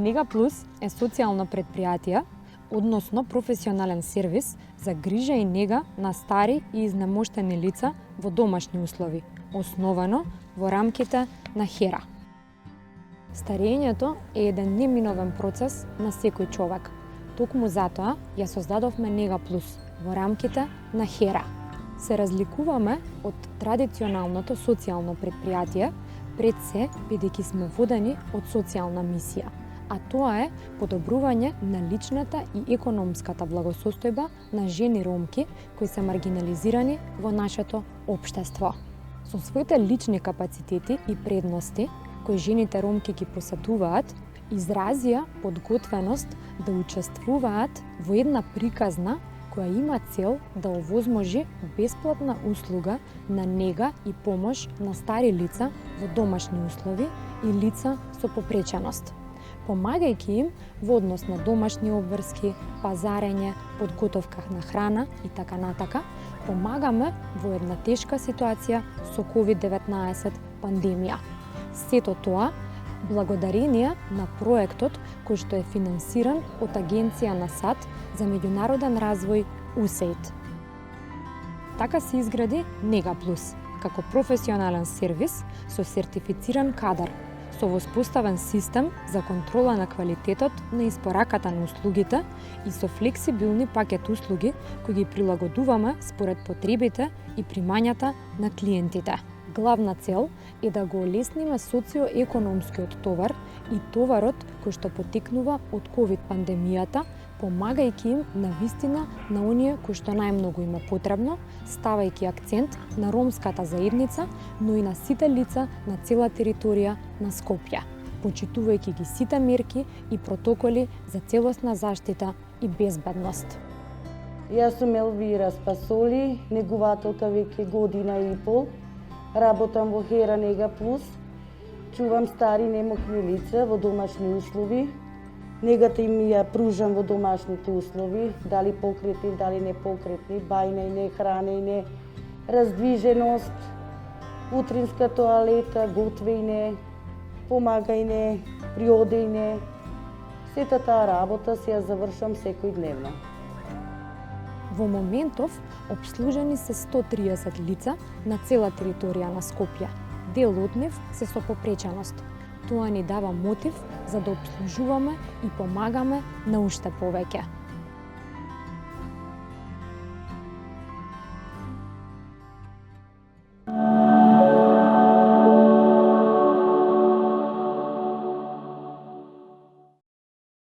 Нега Плюс е социјално претпријатие, односно професионален сервис за грижа и нега на стари и изнемоштени лица во домашни услови, основано во рамките на HERA. Старењето е еден неминовен процес на секој човек. Токму затоа ја создадовме Нега Плюс во рамките на HERA. Се разликуваме од традиционалното социјално претпријатие, пред се бидејќи сме водени од социјална мисија, а тоа е подобрување на личната и економската благосостојба на жени ромки кои се маргинализирани во нашето општество. Со своите лични капацитети и предности, кои жените ромки ги посетуваат, изразија подготвеност да учествуваат во една приказна која има цел да овозможи бесплатна услуга на нега и помош на стари лица во домашни услови и лица со попреченост, помагајќи им во однос на домашни обврски, пазарење, подготовка на храна и така натака, помагаме во една тешка ситуација со COVID-19 пандемија. Сето тоа благодарение на проектот кој што е финансиран од Агенција на САД за меѓународен развој USAID. Така се изгради Нега Плюс, како професионален сервис со сертифициран кадар, со воспоставен систем за контрола на квалитетот на испораката на услугите и со флексибилни пакет услуги кои ги прилагодуваме според потребите и примањата на клиентите. Главна цел е да го олесниме социоекономскиот товар и товарот кој што потекнува од ковид пандемијата, помагајќи им на вистина на оние кои што најмногу им е потребно, ставајќи акцент на ромската заедница, но и на сите лица на цела територија на Скопје, почитувајќи ги сите мерки и протоколи за целосна заштита и безбедност. Јас сум Елвира Спасоли, негувателка веќе година и пол. Работам во HERA Нега Плюс, чувам стари немокни лица во домашни услови. Негата им ја пружам во домашните услови, дали покретни, дали непокретни, бајнање, хранење, раздвиженост, утринска тоалета, готвење, помагање, приодење. Сета таа работа се ја завршам секојдневно. Во моментов обслужени се 130 лица на цела територија на Скопје. Дел од нив се со попреченост. Тоа ни дава мотив за да обслужуваме и помагаме на уште повеќе.